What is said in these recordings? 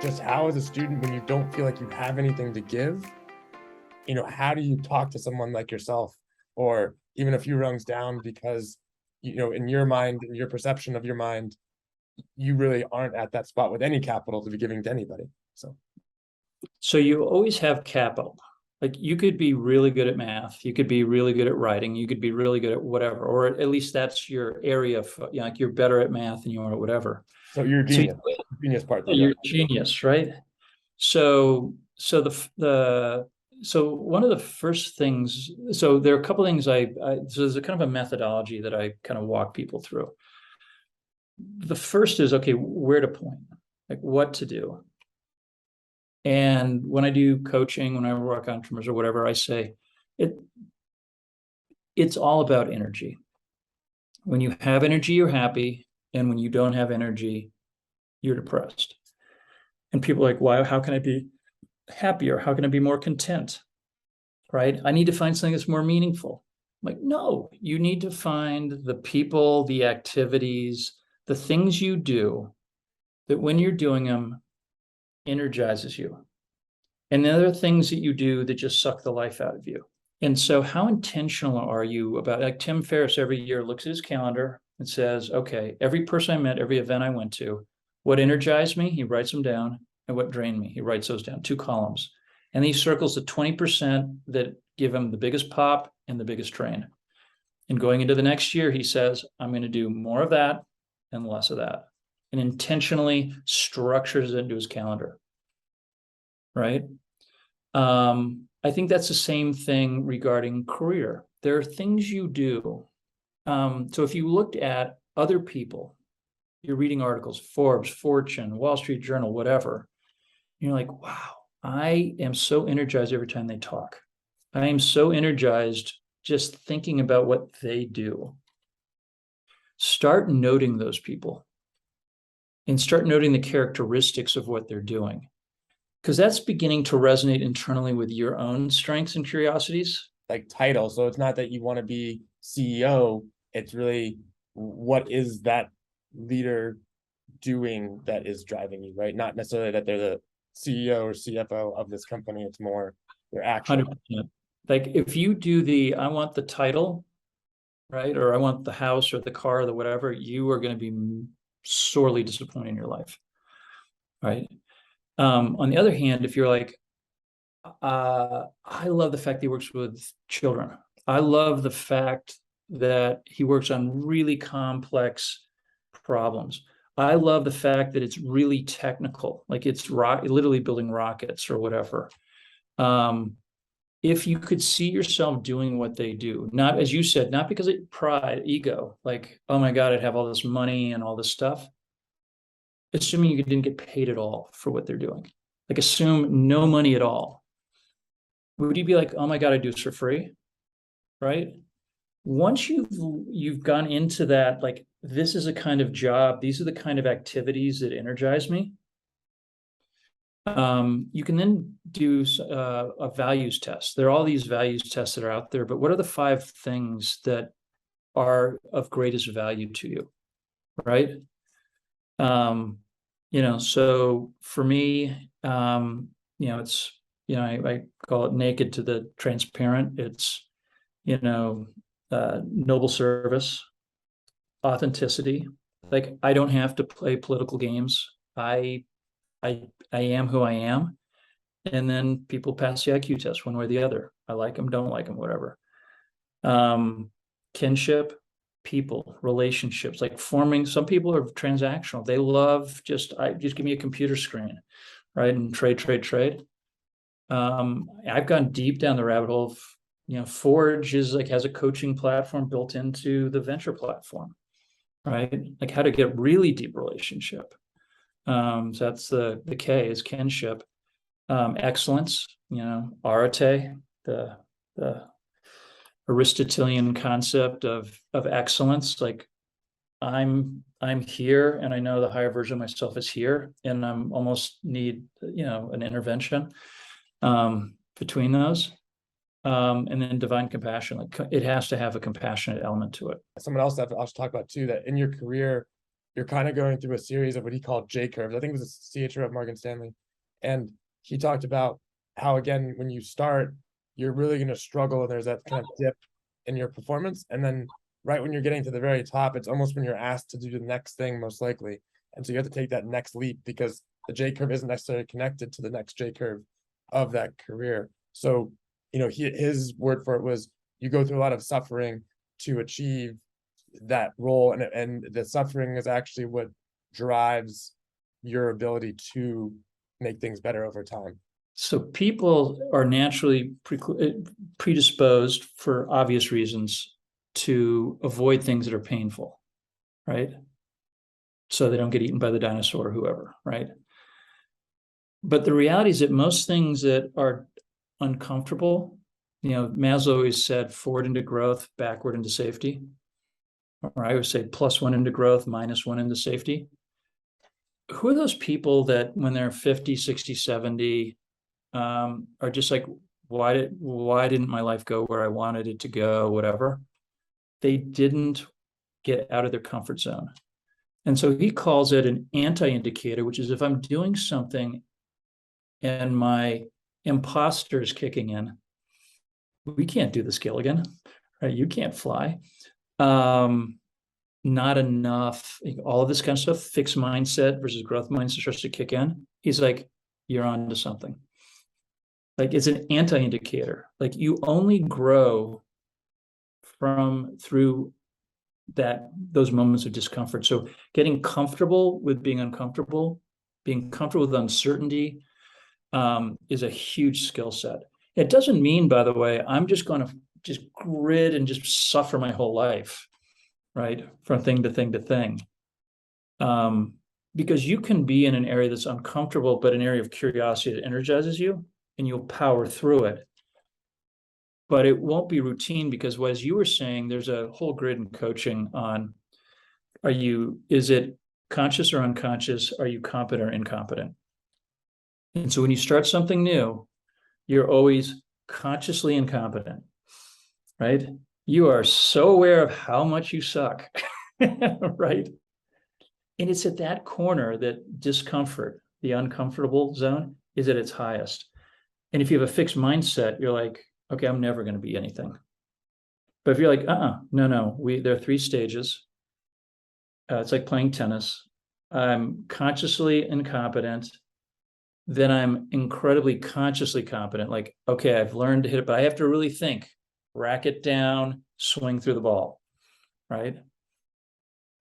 just how as a student, when you don't feel like you have anything to give, how do you talk to someone like yourself, or even a few rungs down, because, in your mind, in your perception of your mind, you really aren't at that spot with any capital to be giving to anybody. So you always have capital. Like you could be really good at math, you could be really good at writing, you could be really good at whatever, or at least that's your area of, like you're better at math than you are at whatever. So you're a So genius, genius part. you're a genius, right? So one of the first things, so there are a couple of things so there's a kind of a methodology that I kind of walk people through. The first is, okay, where to point, like what to do. And when I do coaching, when I work on entrepreneurs or whatever, I say it's all about energy. When you have energy, you're happy. And when you don't have energy, you're depressed. And people are like, why? How can I be happier? How can I be more content? Right? I need to find something that's more meaningful. I'm like, no, you need to find the people, the activities, the things you do that when you're doing them energizes you. And the other things that you do that just suck the life out of you. And so how intentional are you about, like Tim Ferriss every year looks at his calendar and says, okay, every person I met, every event I went to, what energized me, he writes them down, and what drained me, he writes those down, 2 columns. And he circles the 20% that give him the biggest pop and the biggest drain. And going into the next year, he says, I'm going to do more of that and less of that. And intentionally structures it into his calendar. Right? I think that's the same thing regarding career. There are things you do. So if you looked at other people, you're reading articles, Forbes, Fortune, Wall Street Journal, whatever, you're like, wow, I am so energized every time they talk. I am so energized just thinking about what they do. Start noting those people and start noting the characteristics of what they're doing, because that's beginning to resonate internally with your own strengths and curiosities. Like title. So it's not that you want to be CEO. It's really, what is that leader doing that is driving you, right? Not necessarily that they're the CEO or CFO of this company. It's more their action. 100%. Like if you do I want the title, right? Or I want the house or the car or the whatever, you are going to be sorely disappointed in your life, right? On the other hand, if you're like, I love the fact that he works with children. I love the fact that he works on really complex problems. I love the fact that it's really technical, like it's literally building rockets or whatever. If you could see yourself doing what they do, not, as you said, not because of pride, ego, like, oh my God, I'd have all this money and all this stuff. Assuming you didn't get paid at all for what they're doing. Like assume no money at all. Would you be like, oh my God, I do this for free? Right? Once you've gone into that, like, this is a kind of job, these are the kind of activities that energize me. You can then do a values test. There are all these values tests that are out there, but what are the 5 things that are of greatest value to you? Right? So for me, it's, I call it naked to the transparent. It's, noble service, authenticity. Like I don't have to play political games. I am who I am. And then people pass the IQ test one way or the other. I like them, don't like them, whatever. Kinship, people, relationships, like forming. Some people are transactional. They love just give me a computer screen, right? And trade. I've gone deep down the rabbit hole of, Forge has a coaching platform built into the venture platform, right? Like how to get really deep relationship. So that's the K is kinship. Excellence, arete, the Aristotelian concept of excellence. Like I'm here and I know the higher version of myself is here and I'm almost need, an intervention between those. And then divine compassion, like it has to have a compassionate element to it. Someone else that I'll talk about too, that in your career, you're kind of going through a series of what he called J curves. I think it was a CHRO of Morgan Stanley. And he talked about how, again, when you start, you're really going to struggle. And there's that kind of dip in your performance. And then right when you're getting to the very top, it's almost when you're asked to do the next thing, most likely. And so you have to take that next leap because the J curve isn't necessarily connected to the next J curve of that career. So, his word for it was, you go through a lot of suffering to achieve that role, and the suffering is actually what drives your ability to make things better over time. So people are naturally predisposed, for obvious reasons, to avoid things that are painful, right? So they don't get eaten by the dinosaur or whoever, right? But the reality is that most things that are uncomfortable, Maslow always said forward into growth, backward into safety. Or I would say +1 into growth, -1 into safety. Who are those people that when they're 50, 60, 70, are just like, why didn't my life go where I wanted it to go, whatever? They didn't get out of their comfort zone. And so he calls it an anti-indicator, which is if I'm doing something and my imposter is kicking in, we can't do this, Gilligan, right? You can't fly. Not enough, all of this kind of stuff, fixed mindset versus growth mindset starts to kick in. He's like, you're on to something. Like, it's an anti-indicator. Like, you only grow through those moments of discomfort. So getting comfortable with being uncomfortable, being comfortable with uncertainty, is a huge skill set. It doesn't mean, by the way, I'm just going to just grit and just suffer my whole life, right? From thing to thing to thing. Because you can be in an area that's uncomfortable, but an area of curiosity that energizes you, and you'll power through it. But it won't be routine, because as you were saying, there's a whole grid in coaching on, is it conscious or unconscious? Are you competent or incompetent? And so when you start something new, you're always consciously incompetent, right? You are so aware of how much you suck, right? And it's at that corner that discomfort, the uncomfortable zone, is at its highest. And if you have a fixed mindset, you're like, okay, I'm never going to be anything. But if you're like, no, there are 3 stages. It's like playing tennis. I'm consciously incompetent. Then I'm incredibly consciously competent. Like, okay, I've learned to hit it, but I have to really think, rack it down, swing through the ball, right?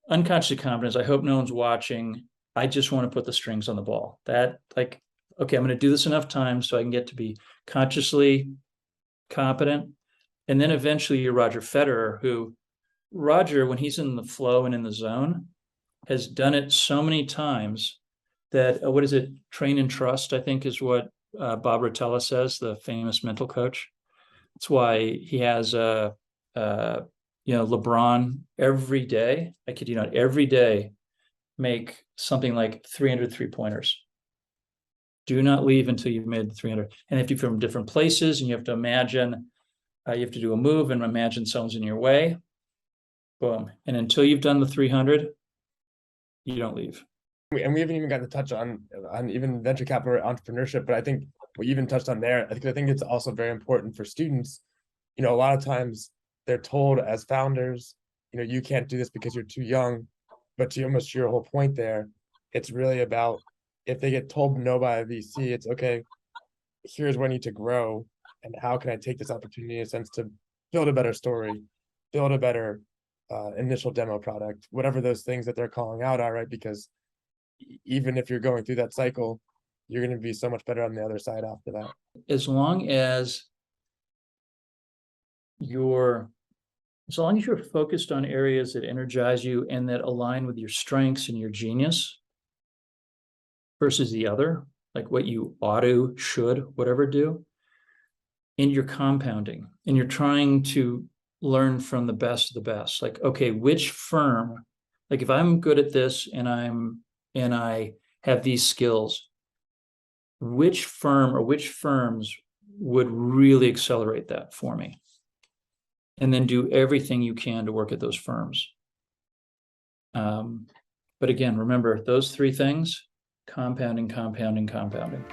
Unconscious competence, I hope no one's watching. I just want to put the strings on the ball. That, like, okay, I'm going to do this enough times so I can get to be consciously competent. And then eventually you're Roger Federer, who Roger, when he's in the flow and in the zone, has done it so many times that, what is it? Train and trust, I think, is what Bob Rotella says, the famous mental coach. That's why he has LeBron every day, I kid you not, every day make something like 300 3-pointers. Do not leave until you've made the 300. And if you're from different places and you have to imagine, you have to do a move and imagine someone's in your way, boom. And until you've done the 300, you don't leave. And we haven't even gotten to touch on even venture capital or entrepreneurship, but I think we even touched on there. I think it's also very important for students. A lot of times they're told as founders, you can't do this because you're too young. But to almost your whole point there, it's really about, if they get told no by a VC, it's okay, here's where I need to grow, and how can I take this opportunity, in a sense, to build a better story, build a better initial demo product, whatever those things that they're calling out are, right? Because even if you're going through that cycle, you're going to be so much better on the other side after that. As long as you're focused on areas that energize you and that align with your strengths and your genius versus the other, like what you ought to, should, whatever do, and you're compounding and you're trying to learn from the best of the best. Like, okay, which firm, like if I'm good at this and I have these skills, which firm or which firms would really accelerate that for me? And then do everything you can to work at those firms. But again, remember those three things: compounding, compounding, compounding.